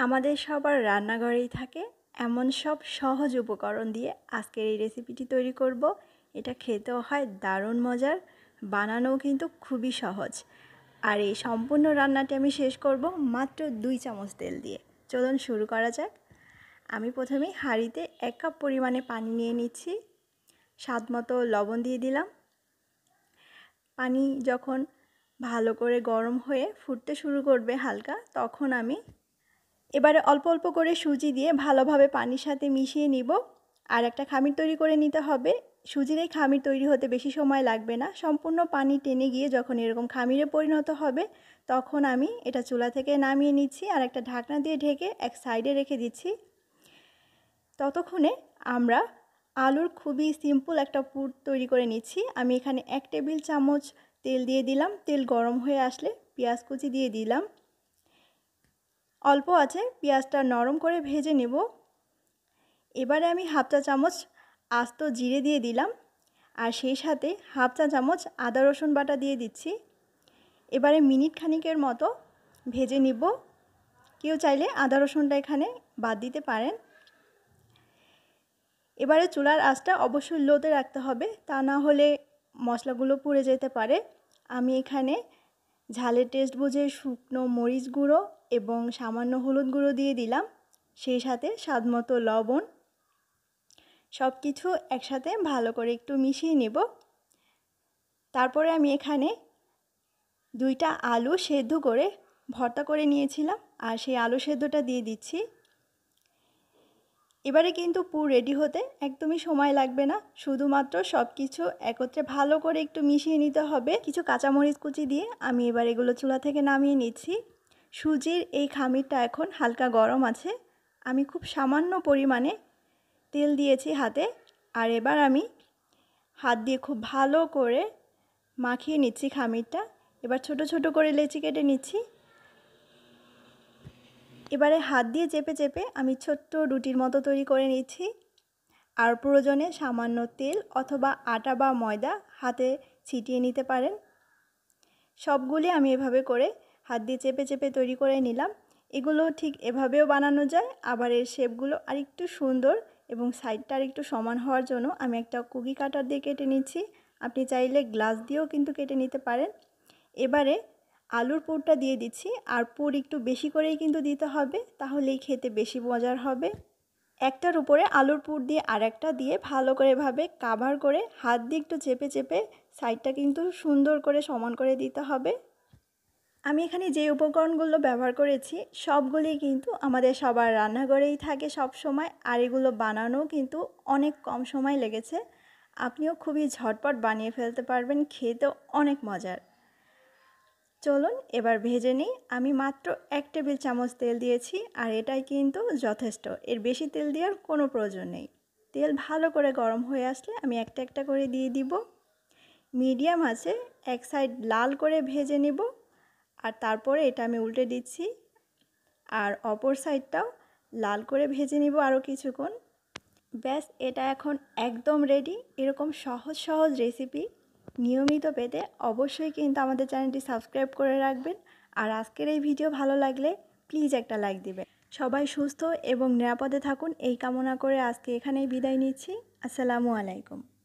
আমাদের সবার রান্নাঘরেই থাকে এমন সব সহজ উপকরণ দিয়ে আজকের এই রেসিপিটি তৈরি করব। এটা খেতেও হয় দারুণ মজার, বানানোও কিন্তু খুবই সহজ। আর এই সম্পূর্ণ রান্নাটি আমি শেষ করব মাত্র 2 চামচ তেল দিয়ে। চলুন শুরু করা যাক। আমি প্রথমে হাঁড়িতে 1 কাপ পরিমাণে পানি নিয়ে নিচ্ছি। স্বাদ মতো লবণ দিয়ে দিলাম। পানি যখন ভালো করে গরম হয়ে ফুটতে শুরু করবে হালকা, তখন আমি এবারে অল্প অল্প করে সুজি দিয়ে ভালোভাবে পানির সাথে মিশিয়ে নিব। আর একটা খামির তৈরি করে নিতে হবে। সুজির এই খামির তৈরি হতে বেশি সময় লাগবে না। সম্পূর্ণ পানি টেনে গিয়ে যখন এরকম খামিরে পরিণত হবে, তখন আমি এটা চুলা থেকে নামিয়ে নিচ্ছি আর একটা ঢাকনা দিয়ে ঢেকে এক সাইডে রেখে দিচ্ছি। ততক্ষণে আমরা আলুর খুবই সিম্পল একটা পুর তৈরি করে নিচ্ছি। আমি এখানে 1 টেবিল চামচ তেল দিয়ে দিলাম। তেল গরম হয়ে আসলে পেঁয়াজ কুচি দিয়ে দিলাম। অল্প আছে পেঁয়াজটা নরম করে ভেজে নেব। এবারে আমি হাফ চা চামচ আস্ত জিরে দিয়ে দিলাম আর সেই সাথে হাফ চা চামচ আদা রসুন বাটা দিয়ে দিচ্ছি। এবারে মিনিট খানিকের মতো ভেজে নিব। কেউ চাইলে আদা রসুনটা এখানে বাদ দিতে পারেন। এবারে চুলার আঁচটা অবশ্যই লোতে রাখতে হবে, তা না হলে মশলাগুলো পুড়ে যেতে পারে। আমি এখানে ঝালের টেস্ট বুঝে শুকনো মরিচ গুঁড়ো এবং সামান্য হলুদ গুঁড়ো দিয়ে দিলাম, সেই সাথে স্বাদমতো লবণ। সব কিছু একসাথে ভালো করে একটু মিশিয়ে নেব। তারপরে আমি এখানে 2টা আলু সেদ্ধ করে ভর্তা করে নিয়েছিলাম আর সেই আলু সেদ্ধটা দিয়ে দিচ্ছি। এবারে কিন্তু পুর রেডি হতে একদমই সময় লাগবে না, শুধুমাত্র সব কিছু একত্রে ভালো করে একটু মিশিয়ে নিতে হবে। কিছু কাঁচামরিচ কুচি দিয়ে আমি এবার এগুলো চুলা থেকে নামিয়ে নিচ্ছি। সুজির এই খামিরটা এখন হালকা গরম আছে। আমি খুব সামান্য পরিমাণে তেল দিয়েছি হাতে আর এবার আমি হাত দিয়ে খুব ভালো করে মাখিয়ে নিচ্ছি খামিরটা। এবার ছোট ছোট করে লেচি কেটে নিচ্ছি। এবারে হাত দিয়ে চেপে চেপে আমি ছোট্ট রুটির মতো তৈরি করে নিচ্ছি। আর প্রয়োজনে সামান্য তেল অথবা আটা বা ময়দা হাতে ছিটিয়ে নিতে পারেন। সবগুলি আমি এভাবে করে হাত দিয়ে চেপে চেপে তৈরি করে নিলাম। এগুলো ঠিক এভাবেও বানানো যায়, আবার এর শেপগুলো আরেকটু সুন্দর এবং সাইডটা আরেকটু সমান হওয়ার জন্য আমি একটা কুকি কাটার দিয়ে কেটে নিচ্ছি। আপনি চাইলে গ্লাস দিয়েও কিন্তু কেটে নিতে পারেন। এবারে আলুর পুরটা দিয়ে দিচ্ছি আর পুর একটু বেশি করেই কিন্তু দিতে হবে, তাহলেই খেতে বেশি মজার হবে। একটার উপরে আলুর পুর দিয়ে আরেকটা দিয়ে ভালো করে এভাবে কাভার করে হাত দিয়ে একটু চেপে চেপে সাইডটা কিন্তু সুন্দর করে সমান করে দিতে হবে। আমি এখানে যে উপকরণগুলো ব্যবহার করেছি সবগুলোই কিন্তু আমাদের সবার রান্নাঘরেই থাকে সব সময়, আর এগুলো বানানো কিন্তু অনেক কম সময় লেগেছে। আপনিও খুবই ঝটপট বানিয়ে ফেলতে পারবেন, খেতেও অনেক মজার। চলুন এবার ভেজে নিই। আমি মাত্র 1 টেবিল চামচ তেল দিয়েছি আর এটাই কিন্তু যথেষ্ট, এর বেশি তেল দেওয়ার কোনো প্রয়োজন নেই। তেল ভালো করে গরম হয়ে আসলে আমি একটা একটা করে দিয়ে দিব। মিডিয়াম আছে এক সাইড লাল করে ভেজে নেব আর তারপরে এটা আমি উল্টে দিচ্ছি আর অপর সাইডটাও লাল করে ভেজে নিব আরও কিছুক্ষণ। ব্যাস, এটা এখন একদম রেডি। এরকম সহজ সহজ রেসিপি নিয়মিত পেতে অবশ্যই কিন্তু আমাদের চ্যানেলটি সাবস্ক্রাইব করে রাখবেন। আর আজকের এই ভিডিও ভালো লাগলে প্লিজ একটা লাইক দিবেন। সবাই সুস্থ এবং নিরাপদে থাকুন এই কামনা করে আজকে এখানেই বিদায় নিচ্ছি। আসসালামু আলাইকুম।